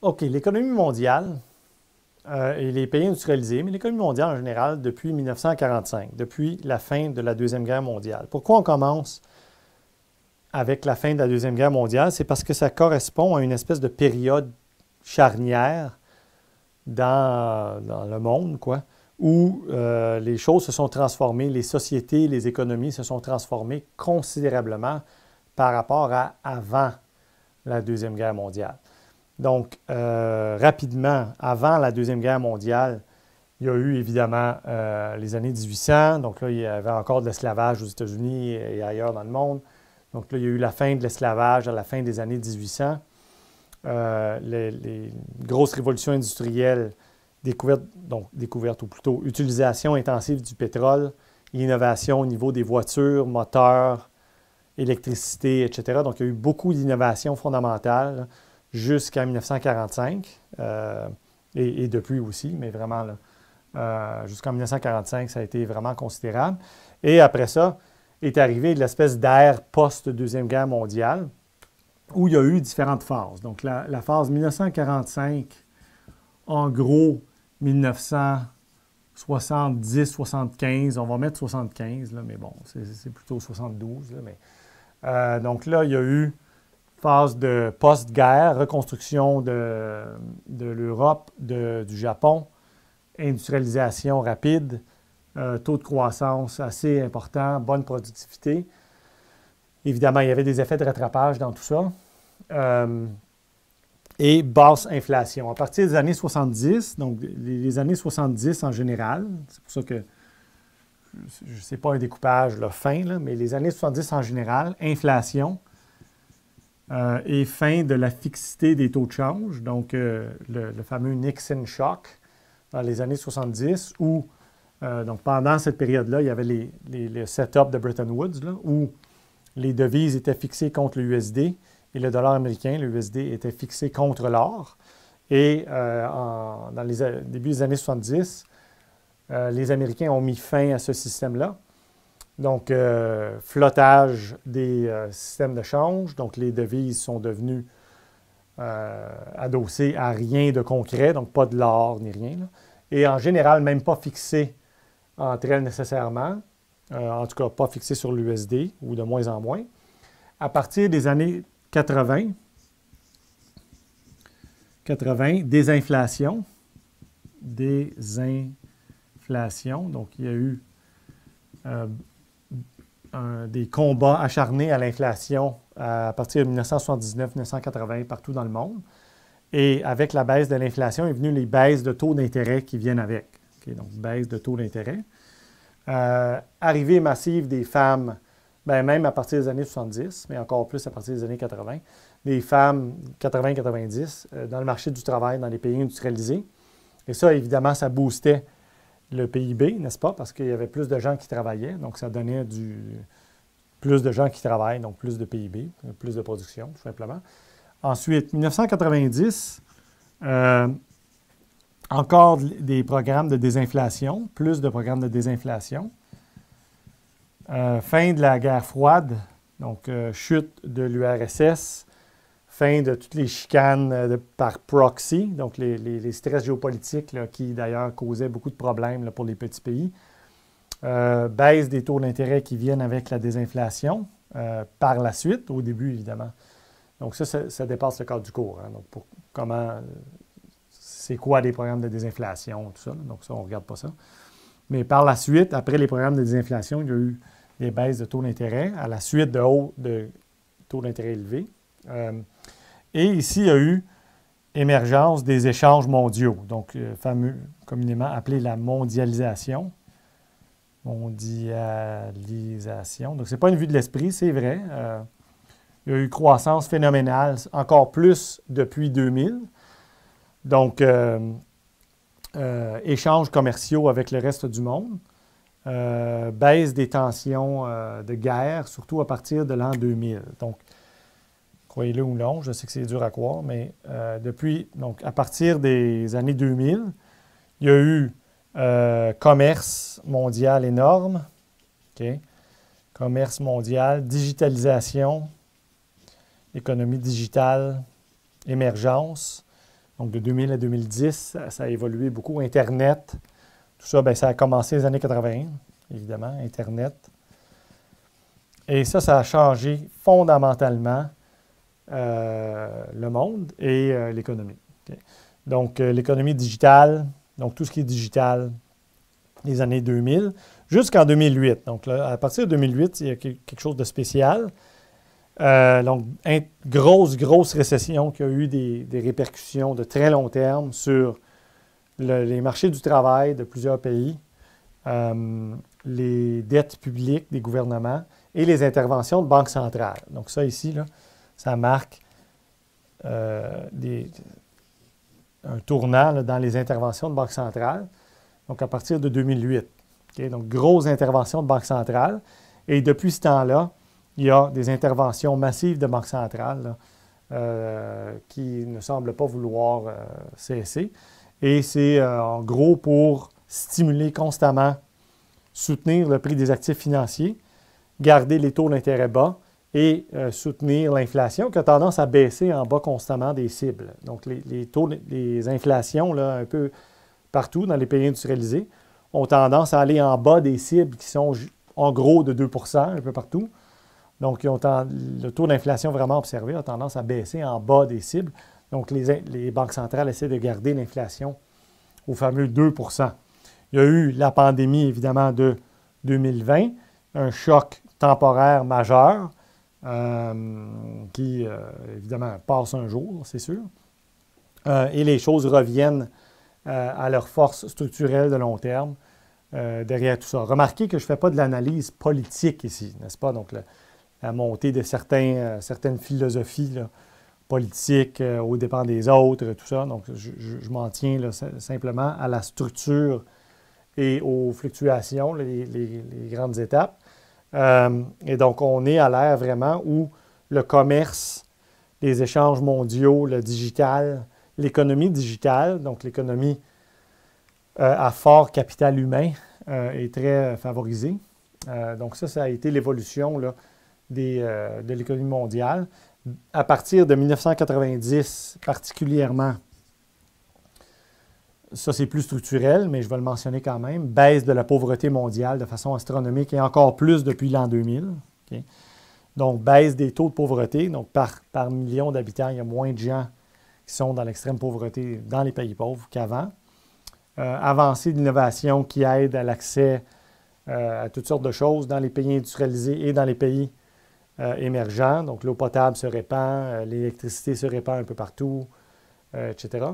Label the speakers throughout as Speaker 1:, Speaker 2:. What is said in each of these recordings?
Speaker 1: OK, l'économie mondiale et les pays industrialisés, mais l'économie mondiale en général depuis 1945, depuis la fin de la Deuxième Guerre mondiale. Pourquoi on commence avec la fin de la Deuxième Guerre mondiale? C'est parce que ça correspond à une espèce de période charnière dans le monde, quoi, où les choses se sont transformées, les sociétés, les économies se sont transformées considérablement par rapport à avant la Deuxième Guerre mondiale. Donc, rapidement, avant la Deuxième Guerre mondiale, il y a eu évidemment les années 1800. Donc là, il y avait encore de l'esclavage aux États-Unis et ailleurs dans le monde. Donc là, il y a eu la fin de l'esclavage à la fin des années 1800. Les grosses révolutions industrielles, découverte ou plutôt utilisation intensive du pétrole, innovation au niveau des voitures, moteurs, électricité, etc. Donc, il y a eu beaucoup d'innovations fondamentales jusqu'à 1945 et depuis aussi, mais vraiment jusqu'en 1945, ça a été vraiment considérable. Et après ça, est arrivée l'espèce d'ère post-Deuxième Guerre mondiale où il y a eu différentes phases. Donc, la phase 1945, en gros, 1970-75, on va mettre 75, là, mais bon, c'est plutôt 72. Là, mais, donc là, il y a eu phase de post-guerre, reconstruction de l'Europe, du Japon, industrialisation rapide, taux de croissance assez important, bonne productivité. Évidemment, il y avait des effets de rattrapage dans tout ça. Et basse inflation. À partir des années 70, donc les années 70 en général, c'est pour ça que je ne sais pas un découpage là, fin, là, mais les années 70 en général, inflation et fin de la fixité des taux de change, donc le fameux Nixon Shock dans les années 70, où donc pendant cette période-là, il y avait le setup de Bretton Woods, là, où les devises étaient fixées contre le USD et le dollar américain, le USD, était fixé contre l'or. Et dans les débuts des années 70, les Américains ont mis fin à ce système-là. Donc, flottage des systèmes de change. Donc, les devises sont devenues adossées à rien de concret, donc pas de l'or ni rien, là. Et en général, même pas fixées entre elles nécessairement. En tout cas, pas fixées sur l'USD ou de moins en moins. À partir des années 80, désinflation. Donc, il y a eu des combats acharnés à l'inflation à partir de 1979-1980 partout dans le monde. Et avec la baisse de l'inflation est venue les baisses de taux d'intérêt qui viennent avec. Okay, donc, baisse de taux d'intérêt. Arrivée massive des femmes, ben même à partir des années 70, mais encore plus à partir des années 80, des femmes 80-90 dans le marché du travail dans les pays industrialisés. Et ça, évidemment, ça boostait le PIB, n'est-ce pas? Parce qu'il y avait plus de gens qui travaillaient, donc ça donnait plus de gens qui travaillent, donc plus de PIB, plus de production, tout simplement. Ensuite, 1990, encore des programmes de désinflation, plus de programmes de désinflation. Fin de la guerre froide, donc chute de l'URSS, fin de toutes les chicanes par proxy, donc les stress géopolitiques là, qui d'ailleurs causaient beaucoup de problèmes là, pour les petits pays. Baisse des taux d'intérêt qui viennent avec la désinflation par la suite, au début évidemment. Donc ça dépasse le cadre du cours. Hein, donc c'est quoi les programmes de désinflation, tout ça. Là, donc ça, on ne regarde pas ça. Mais par la suite, après les programmes de désinflation, il y a eu des baisses de taux d'intérêt à la suite de hauts de taux d'intérêt élevés. Et ici, il y a eu émergence des échanges mondiaux, donc fameux, communément appelé la mondialisation. Mondialisation. Donc, ce n'est pas une vue de l'esprit, c'est vrai. Il y a eu croissance phénoménale, encore plus depuis 2000. Donc, échanges commerciaux avec le reste du monde. Baisse des tensions de guerre, surtout à partir de l'an 2000. Donc, croyez-le ou non, je sais que c'est dur à croire, mais donc, à partir des années 2000, il y a eu commerce mondial énorme, okay. Commerce mondial, digitalisation, économie digitale, émergence, Donc, de 2000 à 2010, ça a évolué beaucoup. Internet, tout ça, bien, ça a commencé les années 80, évidemment, Internet. Et ça a changé fondamentalement le monde et l'économie. Okay. Donc, l'économie digitale, donc tout ce qui est digital, les années 2000, jusqu'en 2008. Donc, là, à partir de 2008, il y a quelque chose de spécial. Donc, grosse récession qui a eu des répercussions de très long terme sur les marchés du travail de plusieurs pays, les dettes publiques des gouvernements et les interventions de banques centrales. Donc, ça ici, là, ça marque un tournant là, dans les interventions de banques centrales. Donc, à partir de 2008. Okay? Donc, grosse intervention de banque centrale. Et depuis ce temps-là, il y a des interventions massives de banques centrales là, qui ne semblent pas vouloir cesser. Et c'est en gros pour stimuler constamment, soutenir le prix des actifs financiers, garder les taux d'intérêt bas et soutenir l'inflation qui a tendance à baisser en bas constamment des cibles. Donc, les taux, les inflations, là, un peu partout dans les pays industrialisés, ont tendance à aller en bas des cibles qui sont en gros de 2 % un peu partout. Donc, le taux d'inflation vraiment observé a tendance à baisser en bas des cibles. Donc, les banques centrales essaient de garder l'inflation au fameux 2 %. Il y a eu la pandémie, évidemment, de 2020, un choc temporaire majeur qui, évidemment, passe un jour, c'est sûr. Et les choses reviennent à leur force structurelle de long terme derrière tout ça. Remarquez que je ne fais pas de l'analyse politique ici, n'est-ce pas? Donc, la montée de certaines philosophies là, politiques aux dépens des autres, tout ça. Donc, je m'en tiens là, simplement à la structure et aux fluctuations, les grandes étapes. Et donc, on est à l'ère vraiment où le commerce, les échanges mondiaux, le digital, l'économie digitale, donc l'économie à fort capital humain, est très favorisée. Donc, ça a été l'évolution là, de l'économie mondiale. À partir de 1990, particulièrement, ça c'est plus structurel, mais je vais le mentionner quand même, baisse de la pauvreté mondiale de façon astronomique et encore plus depuis l'an 2000. Okay? Donc, baisse des taux de pauvreté. Donc, par million d'habitants, il y a moins de gens qui sont dans l'extrême pauvreté dans les pays pauvres qu'avant. Avancée de l'innovation qui aide à l'accès à toutes sortes de choses dans les pays industrialisés et dans les pays émergents. Donc, l'eau potable se répand, l'électricité se répand un peu partout, etc.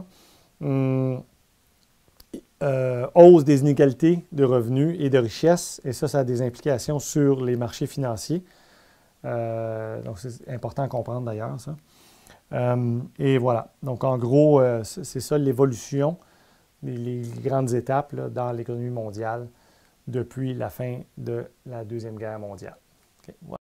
Speaker 1: Hausse des inégalités de revenus et de richesses, et ça a des implications sur les marchés financiers. Donc, c'est important à comprendre d'ailleurs, ça. Et voilà. Donc, en gros, c'est ça l'évolution, les grandes étapes là, dans l'économie mondiale depuis la fin de la Deuxième Guerre mondiale. Okay. Voilà.